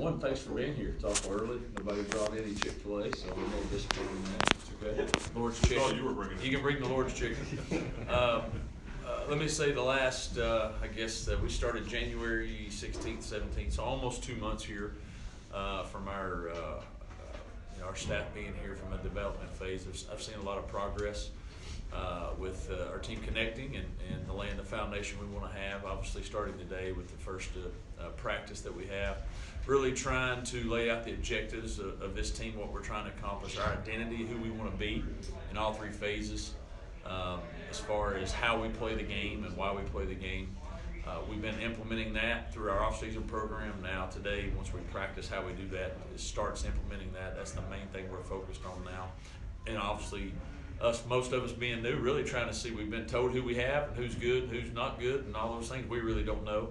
one, thanks for being here. It's awful early. Nobody brought any Chick-fil-A, so I'm a little disappointed in that. It's okay. Lord's chicken. Oh, you were bringing it. You can bring the Lord's chicken. Let me say the last, I guess we started January 16th, 17th, so almost 2 months here from our our staff being here from a development phase. I've seen a lot of progress with our team connecting and laying the foundation we want to have. Obviously starting today with the first practice that we have. Really trying to lay out the objectives of this team, what we're trying to accomplish, our identity, who we want to be in all three phases. As far as how we play the game and why we play the game. We've been implementing that through our off-season program. Now today, once we practice how we do that, it starts implementing that. That's the main thing we're focused on now. And obviously, most of us being new, really trying to see, we've been told who we have and who's good and who's not good and all those things we really don't know.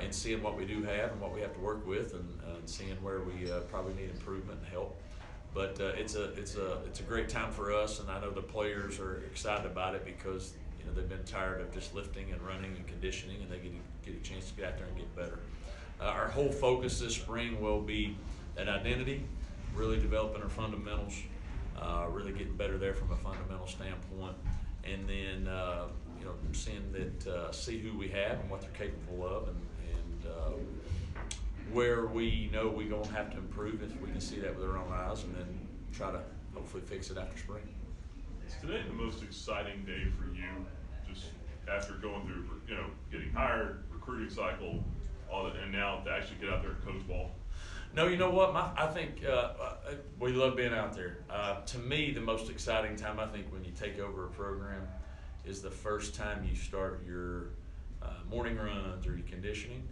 And seeing what we do have and what we have to work with and seeing where we probably need improvement and help. But it's a great time for us, and I know the players are excited about it because they've been tired of just lifting and running and conditioning, and they get a chance to get out there and get better. Our whole focus this spring will be that identity, really developing our fundamentals, really getting better there from a fundamental standpoint, and then seeing that see who we have and what they're capable of, and where we know we're going to have to improve if we can see that with our own eyes, and then try to hopefully fix it after spring. Is today the most exciting day for you, just after going through, getting hired, recruiting cycle, all that, and now to actually get out there and coach ball? No, you know what? I think we love being out there. To me, the most exciting time, I think, when you take over a program is the first time you start your morning runs or your conditioning,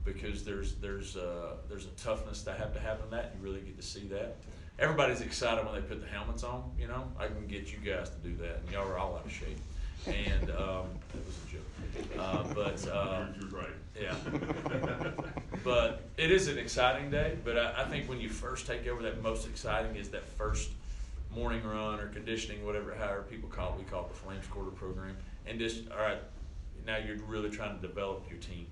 because there's a toughness that have to happen in that. You really get to see that. Everybody's excited when they put the helmets on. I can get you guys to do that, and y'all are all out of shape. And that was a joke. But you're right. Yeah. But it is an exciting day. But I think when you first take over, that most exciting is that first morning run or conditioning, however people call it. We call it the Flames Quarter program. And just, all right, now you're really trying to develop your team.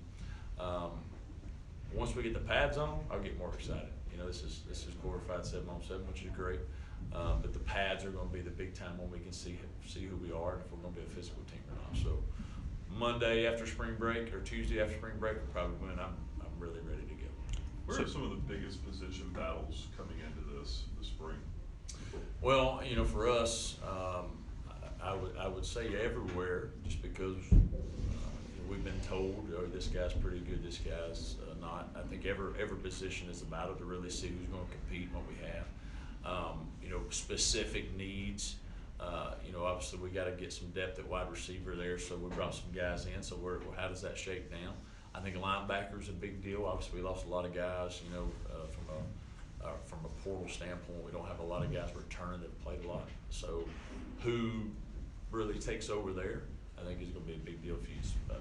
Once we get the pads on, I'll get more excited. This is glorified 7-on-7, which is great. But the pads are going to be the big time when we can see who we are and if we're going to be a physical team or not. So Monday after spring break or Tuesday after spring break, we're probably when I'm really ready to go. Where are some of the biggest position battles coming into this spring? Well, for us, I would say everywhere, just because we've been told, this guy's pretty good, this guy's not. I think every position is a battle to really see who's going to compete and what we have. Specific needs. Obviously we got to get some depth at wide receiver there, so we brought some guys in. So how does that shake down? I think linebacker is a big deal. Obviously we lost a lot of guys. From a portal standpoint, we don't have a lot of guys returning that played a lot. So who really takes over there, I think is going to be a big deal if you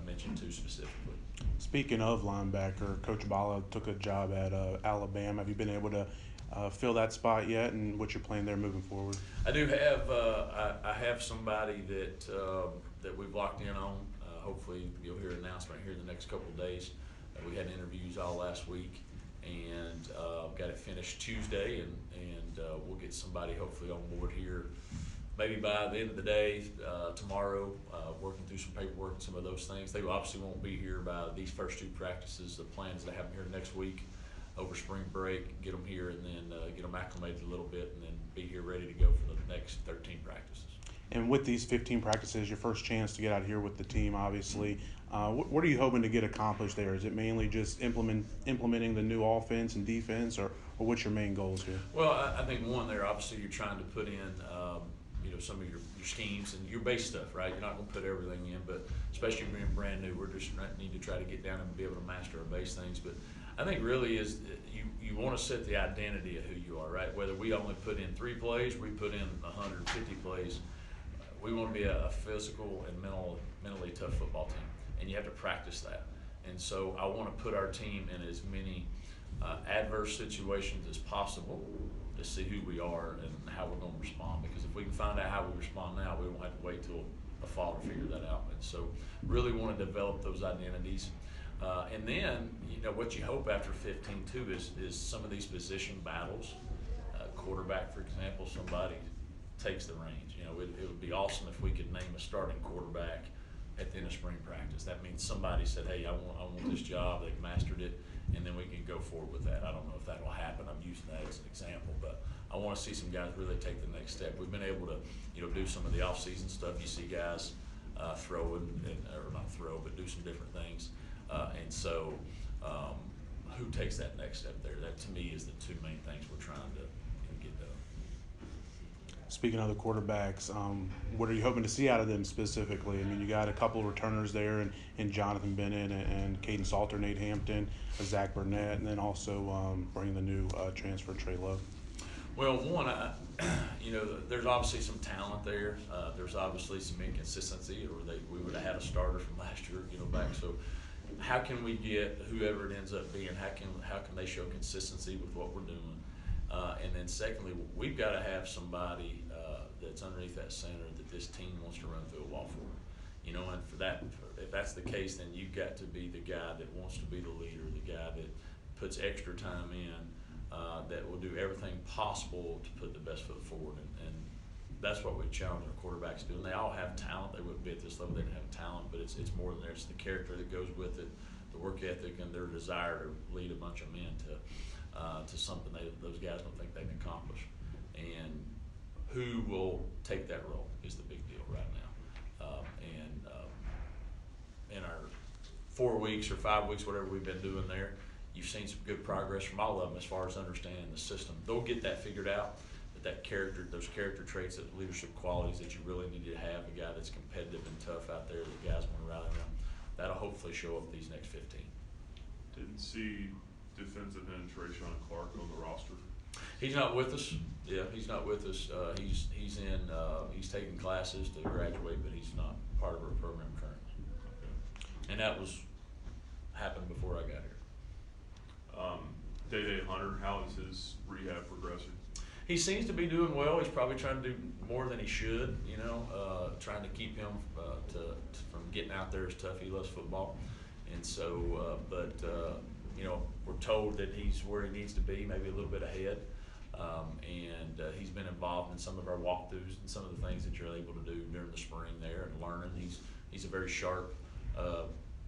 mentioned two specifically. Speaking of linebacker, Coach Bala took a job at Alabama. Have you been able to fill that spot yet, and what's your plan there moving forward? I do have I have somebody that we've locked in on. Hopefully you'll hear an announcement here in the next couple of days. We had interviews all last week, and got it finished Tuesday, and we'll get somebody hopefully on board here maybe by the end of the day tomorrow, working through some paperwork and some of those things. They obviously won't be here by these first two practices. The plan is to have them here next week over spring break, get them here, and then get them acclimated a little bit, and then be here ready to go for the next 13 practices. And with these 15 practices, your first chance to get out here with the team, obviously. What are you hoping to get accomplished there? Is it mainly just implementing the new offense and defense, or what's your main goals here? Well, I think one there, obviously you're trying to put in some of your schemes and your base stuff, right? You're not going to put everything in, but especially being brand new, we're just need to try to get down and be able to master our base things. But I think really is you want to set the identity of who you are, right? Whether we only put in 3 plays, we put in 150 plays, we want to be a physical and mentally tough football team, and you have to practice that. And so I want to put our team in as many adverse situations as possible to see who we are and how we're going to respond. Because if we can find out how we respond now, we won't have to wait till the fall to figure that out. And so really want to develop those identities. And then, what you hope after 15 too is some of these position battles. Quarterback, for example, somebody takes the reins. It would be awesome if we could name a starting quarterback at the end of spring practice. That means somebody said, hey, I want this job, they've mastered it, and then we can go forward with that. I don't know if that will happen. I'm using that as an example, but I want to see some guys really take the next step. We've been able to, do some of the off-season stuff. You see guys throw or not throw, but do some different things. And so who takes that next step there? That, to me, is the two main things we're trying to get done. Speaking of the quarterbacks, what are you hoping to see out of them specifically? I mean, you got a couple of returners there, and Jonathan Bennett and Caden Salter, Nate Hampton, Zach Burnett, and then also bringing the new transfer Trey Lowe. Well, one, there's obviously some talent there. There's obviously some inconsistency, or we would have had a starter from last year, back. So, how can we get whoever it ends up being? How can they show consistency with what we're doing? And then secondly, we've got to have somebody that's underneath that center that this team wants to run through a wall for. And for that, if that's the case, then you've got to be the guy that wants to be the leader, the guy that puts extra time in, that will do everything possible to put the best foot forward. And that's what we challenge our quarterbacks to do. And they all have talent. They wouldn't be at this level if they didn't have talent, but it's more than that. It's the character that goes with it, the work ethic, and their desire to lead a bunch of men to something those guys don't think they can accomplish. And who will take that role is the big deal right now. In our 4 weeks or 5 weeks, whatever we've been doing there, you've seen some good progress from all of them as far as understanding the system. They'll get that figured out, but those character traits, those leadership qualities that you really need to have, a guy that's competitive and tough out there that guys want to rally around, that'll hopefully show up these next 15. Didn't see defensive end Trayshawn Clark on the roster. He's not with us. Yeah, he's not with us. He's taking classes to graduate, but he's not part of our program currently. Okay. And that happened before I got here. Day Hunter, how is his rehab progressing? He seems to be doing well. He's probably trying to do more than he should, trying to keep him from getting out there as tough. He loves football. And so, we're told that he's where he needs to be, maybe a little bit ahead. And he's been involved in some of our walkthroughs and some of the things that you're able to do during the spring there and learning. He's a very sharp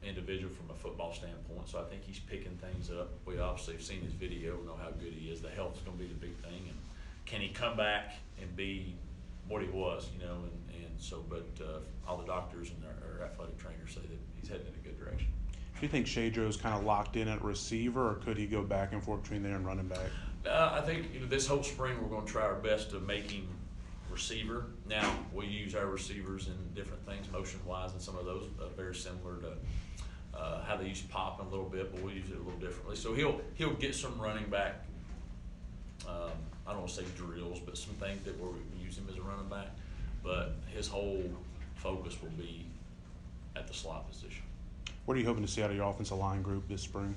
individual from a football standpoint, so I think he's picking things up. We obviously have seen his video, know how good he is. The health's going to be the big thing, and can he come back and be what he was, and so, but all the doctors and our athletic trainers say that he's heading in a good direction. Do you think Shadro's kind of locked in at receiver, or could he go back and forth between there and running back? I think this whole spring we're going to try our best to make him receiver. Now, we use our receivers in different things, motion-wise, and some of those very similar to how they use pop a little bit, but we use it a little differently. So he'll get some running back, I don't want to say drills, but some things that where we use him as a running back. But his whole focus will be at the slot position. What are you hoping to see out of your offensive line group this spring?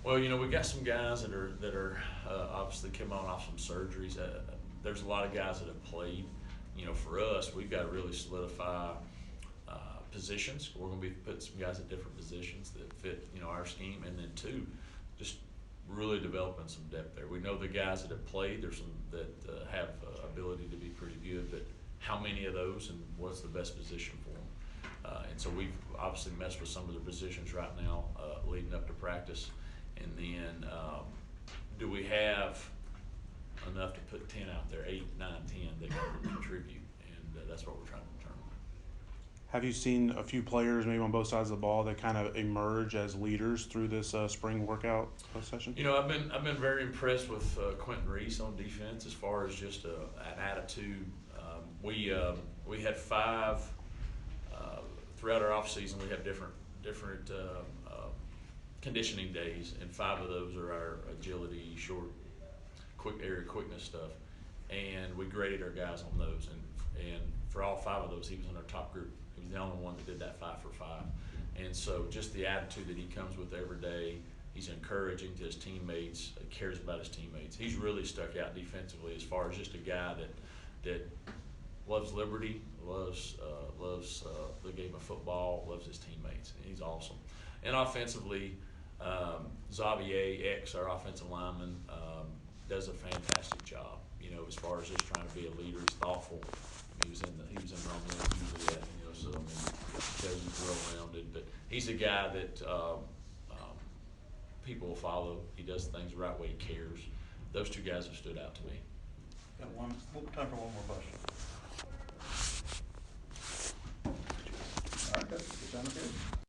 Well, we've got some guys that are obviously coming off some surgeries. There's a lot of guys that have played. For us, we've got to really solidify positions. We're going to be putting some guys at different positions that fit, our scheme, and then two, just really developing some depth there. We know the guys that have played. There's some that have ability to be pretty good, but how many of those and what's the best position for them? And so we've obviously messed with some of the positions right now leading up to practice. And then do we have enough to put 10 out there, 8, 9, 10 that can contribute? And that's what we're trying to determine. Have you seen a few players maybe on both sides of the ball that kind of emerge as leaders through this spring workout session? I've been very impressed with Quentin Reese on defense as far as just an attitude. We had 5 throughout our off season. We have different conditioning days, and 5 of those are our agility, short, quick area quickness stuff, and we graded our guys on those. And for all 5 of those, he was in our top group. He was the only one that did that 5 for 5. And so just the attitude that he comes with every day, he's encouraging to his teammates, cares about his teammates. He's really stuck out defensively as far as just a guy that loves liberty, loves the game of football, loves his teammates. And he's awesome. And offensively, Xavier X, our offensive lineman, does a fantastic job. You know, as far as just trying to be a leader, he's thoughtful. He was in Romeo usually at, you know, so I mean, he's well-rounded, but he's a guy that people will follow. He does things the right way. He cares. Those two guys have stood out to me. Got time for one more question. All right, good. Sound good?